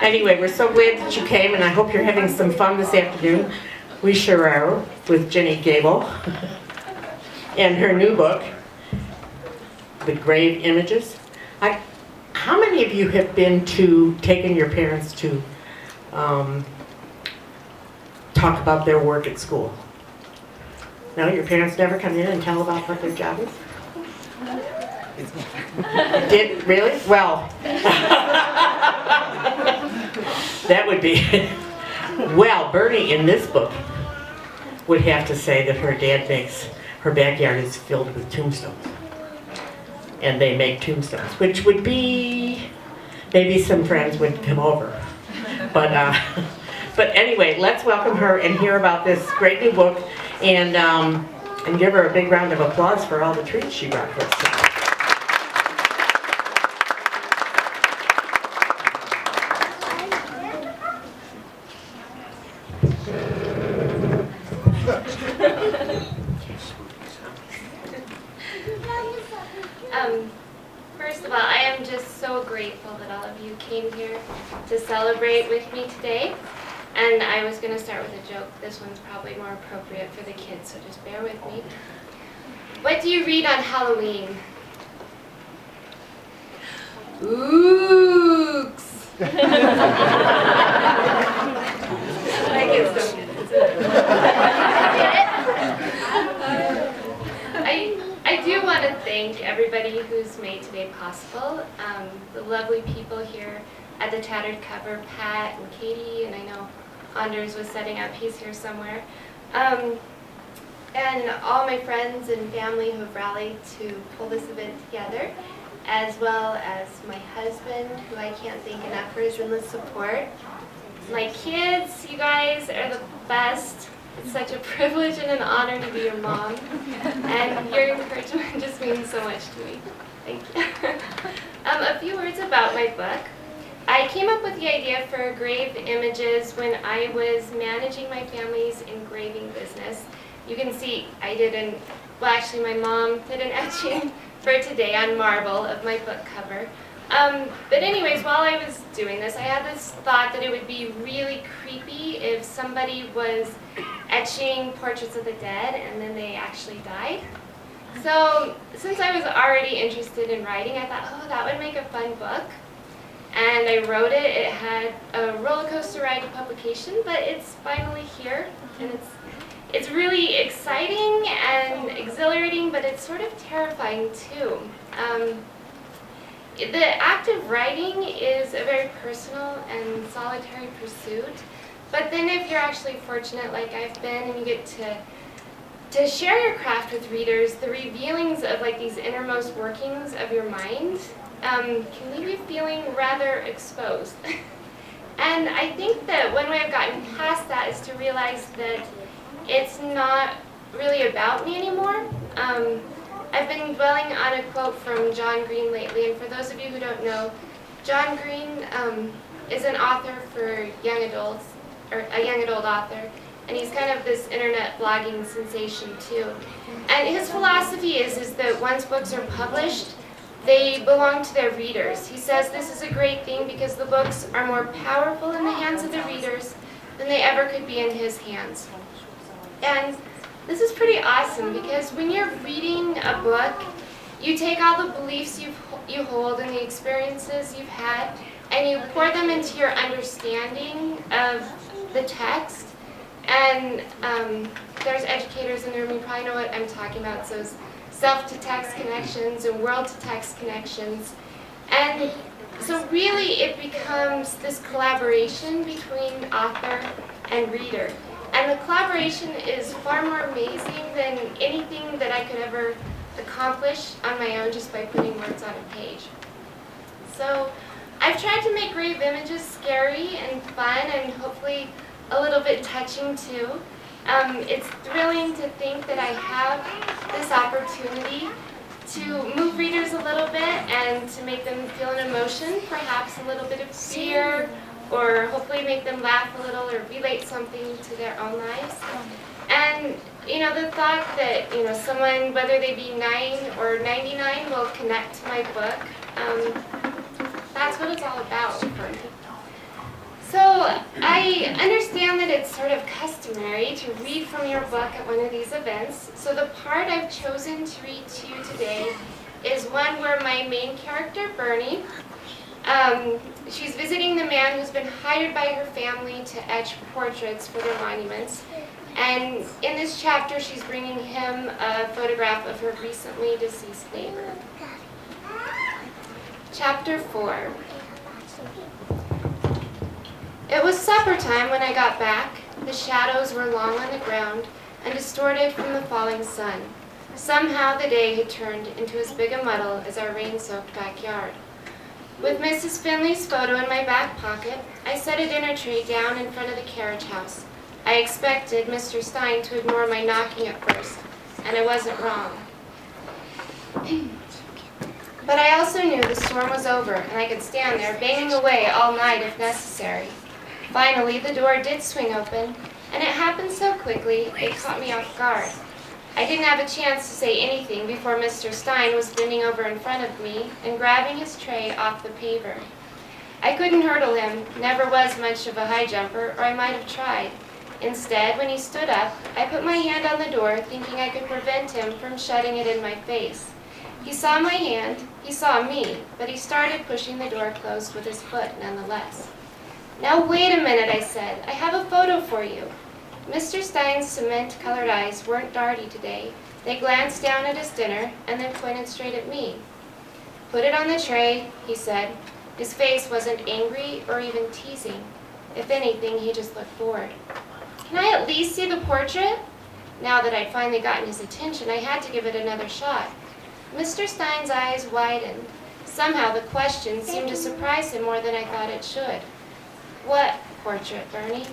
Anyway, we're so glad that you came, and I hope you're having some fun this afternoon. We sure are, with Jenny Goebel and her new book, The Grave Images. How many of you have taken your parents to talk about their work at school? No, your parents never come in and tell about what their job is? Did really? Well, that would be. Well, Bernie in this book would have to say that her dad makes her backyard is filled with tombstones, and they make tombstones, which would be maybe some friends would come over, but anyway, let's welcome her and hear about this great new book, and give her a big round of applause for all the treats she brought for us today. First of all, I am just so grateful that all of you came here to celebrate with me today. And I was going to start with a joke. This one's probably more appropriate for the kids, so just bear with me. What do you read on Halloween? Ooks. My kids don't get it. I do want to thank everybody who's made today possible. The lovely people here at the Tattered cover, Pat and Katie, and I know Anders was setting up, he's here somewhere. And all my friends and family who have rallied to pull this event together, as well as my husband, who I can't thank enough for his endless support. My kids, you guys are the best. It's such a privilege and an honor to be your mom, and your encouragement just means so much to me. Thank you. A few words about my book. I came up with the idea for grave images when I was managing my family's engraving business. You can see I did actually my mom did an etching for today on marble of my book cover. But anyways, while I was doing this, I had this thought that it would be really creepy if somebody was etching portraits of the dead and then they actually died. So since I was already interested in writing, I thought, oh, that would make a fun book. And I wrote it. It had a roller coaster ride to publication, but it's finally here, and it's really exciting and exhilarating, but it's sort of terrifying too. The act of writing is a very personal and solitary pursuit, but then if you're actually fortunate like I've been and you get to share your craft with readers, the revealings of like these innermost workings of your mind can leave you feeling rather exposed. And I think that one way I've gotten past that is to realize that it's not really about me anymore. I've been dwelling on a quote from John Green lately, and for those of you who don't know, John Green is an author for young adults, or a young adult author, and he's kind of this internet blogging sensation too. And his philosophy is that once books are published, they belong to their readers. He says this is a great thing because the books are more powerful in the hands of the readers than they ever could be in his hands. And this is pretty awesome because when you're reading a book, you take all the beliefs you hold and the experiences you've had, and you pour them into your understanding of the text. And there's educators in the room, you probably know what I'm talking about, so self-to-text connections and world-to-text connections. And so really it becomes this collaboration between author and reader. And the collaboration is far more amazing than anything that I could ever accomplish on my own just by putting words on a page. So I've tried to make grave images scary and fun and hopefully a little bit touching too. It's thrilling to think that I have this opportunity to move readers a little bit and to make them feel an emotion, perhaps a little bit of fear, or hopefully make them laugh a little or relate something to their own lives. And the thought that someone, whether they be 9 or 99, will connect to my book, that's what it's all about for me. So I understand that it's sort of customary to read from your book at one of these events. So the part I've chosen to read to you today is one where my main character, Bernie, she's visiting the man who's been hired by her family to etch portraits for their monuments. And in this chapter, she's bringing him a photograph of her recently deceased neighbor. Chapter 4. It was supper time when I got back. The shadows were long on the ground and distorted from the falling sun. Somehow the day had turned into as big a muddle as our rain-soaked backyard. With Mrs. Finley's photo in my back pocket, I set a dinner tray down in front of the carriage house. I expected Mr. Stein to ignore my knocking at first, and I wasn't wrong. But I also knew the storm was over, and I could stand there banging away all night if necessary. Finally, the door did swing open, and it happened so quickly it caught me off guard. I didn't have a chance to say anything before Mr. Stein was bending over in front of me and grabbing his tray off the paver. I couldn't hurdle him, never was much of a high jumper, or I might have tried. Instead, when he stood up, I put my hand on the door, thinking I could prevent him from shutting it in my face. He saw my hand, he saw me, but he started pushing the door closed with his foot nonetheless. "Now wait a minute," I said. "I have a photo for you." Mr. Stein's cement-colored eyes weren't darty today. They glanced down at his dinner and then pointed straight at me. "Put it on the tray," he said. His face wasn't angry or even teasing. If anything, he just looked bored. "Can I at least see the portrait?" Now that I'd finally gotten his attention, I had to give it another shot. Mr. Stein's eyes widened. Somehow the question seemed to surprise him more than I thought it should. "What portrait, Bernie?"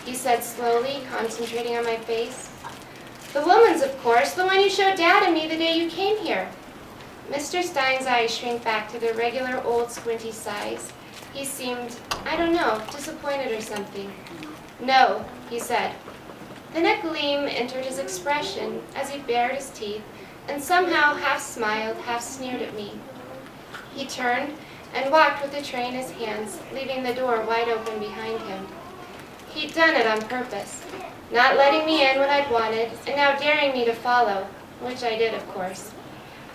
he said slowly, concentrating on my face. "The woman's, of course, the one you showed Dad and me the day you came here." Mr. Stein's eyes shrank back to their regular old squinty size. He seemed, I don't know, disappointed or something. "No," he said. Then a gleam entered his expression as he bared his teeth and somehow half smiled, half sneered at me. He turned and walked with the tray in his hands, leaving the door wide open behind him. He'd done it on purpose, not letting me in when I'd wanted, and now daring me to follow, which I did, of course.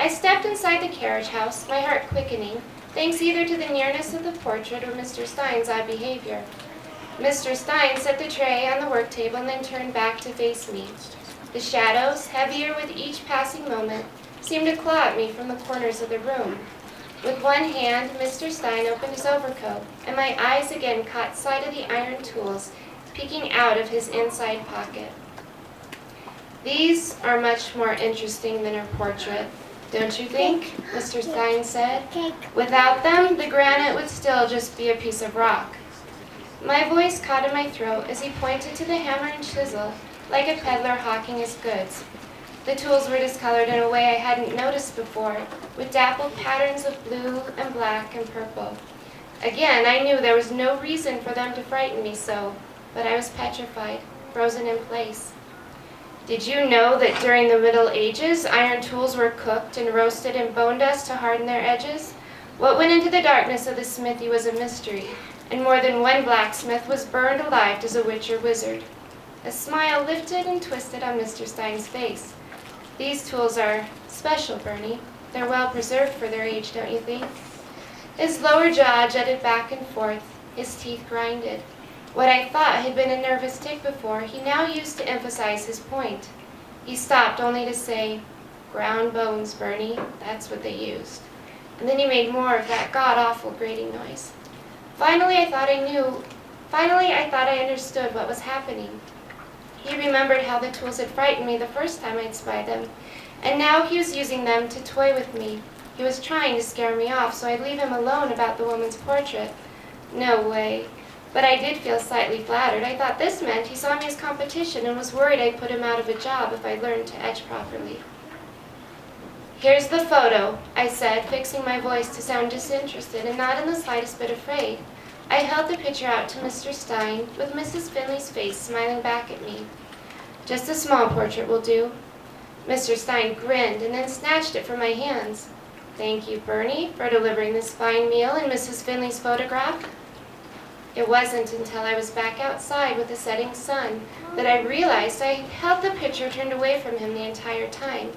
I stepped inside the carriage house, my heart quickening, thanks either to the nearness of the portrait or Mr. Stein's odd behavior. Mr. Stein set the tray on the work table and then turned back to face me. The shadows, heavier with each passing moment, seemed to claw at me from the corners of the room. With one hand, Mr. Stein opened his overcoat, and my eyes again caught sight of the iron tools peeking out of his inside pocket. "These are much more interesting than her portrait, don't you think?" Mr. Stein said. "Without them, the granite would still just be a piece of rock." My voice caught in my throat as he pointed to the hammer and chisel, like a peddler hawking his goods. The tools were discolored in a way I hadn't noticed before, with dappled patterns of blue and black and purple. Again, I knew there was no reason for them to frighten me so, but I was petrified, frozen in place. "Did you know that during the Middle Ages, iron tools were cooked and roasted in bone dust to harden their edges? What went into the darkness of the smithy was a mystery, and more than one blacksmith was burned alive as a witch or wizard." A smile lifted and twisted on Mr. Stein's face. "These tools are special, Bernie. They're well preserved for their age, don't you think?" His lower jaw jutted back and forth, his teeth grinded. What I thought had been a nervous tic before, he now used to emphasize his point. He stopped only to say, "Ground bones, Bernie, that's what they used." And then he made more of that god-awful grating noise. Finally, I thought I understood what was happening. He remembered how the tools had frightened me the first time I'd spied them, and now he was using them to toy with me. He was trying to scare me off so I'd leave him alone about the woman's portrait. No way. But I did feel slightly flattered. I thought this meant he saw me as competition and was worried I'd put him out of a job if I learned to etch properly. "Here's the photo," I said, fixing my voice to sound disinterested and not in the slightest bit afraid. I held the picture out to Mr. Stein, with Mrs. Finley's face smiling back at me. "Just a small portrait will do." Mr. Stein grinned and then snatched it from my hands. "Thank you, Bernie, for delivering this fine meal in Mrs. Finley's photograph." It wasn't until I was back outside with the setting sun that I realized I had held the picture turned away from him the entire time.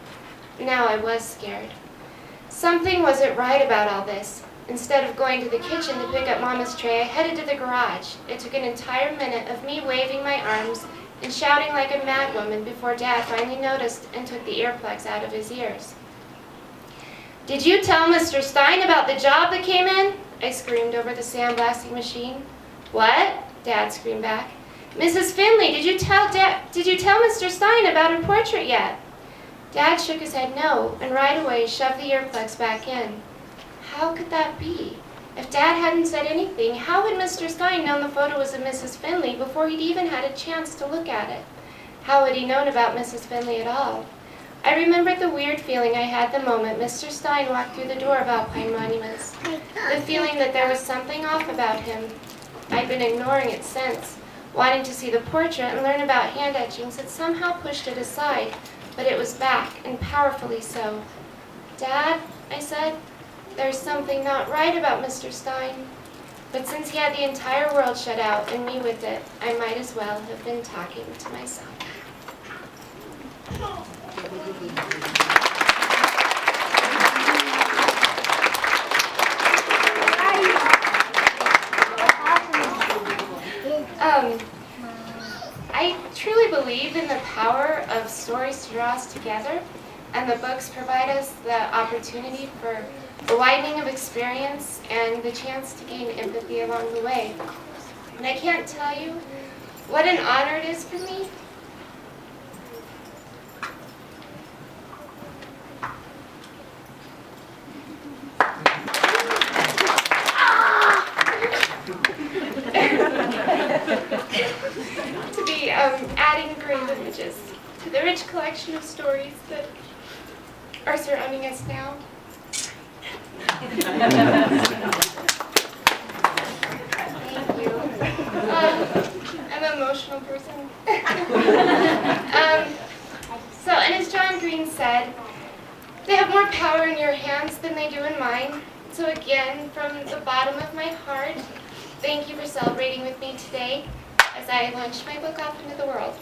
Now I was scared. Something wasn't right about all this. Instead of going to the kitchen to pick up Mama's tray, I headed to the garage. It took an entire minute of me waving my arms and shouting like a madwoman before Dad finally noticed and took the earplugs out of his ears. "Did you tell Mr. Stein about the job that came in?" I screamed over the sandblasting machine. "What?" Dad screamed back. "Mrs. Finley, did you tell Mr. Stein about her portrait yet?" Dad shook his head no, and right away shoved the earplugs back in. How could that be? If Dad hadn't said anything, how had Mr. Stein known the photo was of Mrs. Finley before he'd even had a chance to look at it? How had he known about Mrs. Finley at all? I remembered the weird feeling I had the moment Mr. Stein walked through the door of Alpine Monuments. The feeling that there was something off about him. I'd been ignoring it since. Wanting to see the portrait and learn about hand etchings had somehow pushed it aside, but it was back, and powerfully so. "Dad," I said, "there's something not right about Mr. Stein." But since he had the entire world shut out, and me with it, I might as well have been talking to myself. I truly believe in the power of stories to draw us together, and the books provide us the opportunity for a widening of experience and the chance to gain empathy along the way. And I can't tell you what an honor it is for me to be adding grave images to the rich collection of stories that are surrounding us now. Thank you. I'm an emotional person. And as John Green said, they have more power in your hands than they do in mine. So again, from the bottom of my heart, thank you for celebrating with me today as I launch my book off into the world.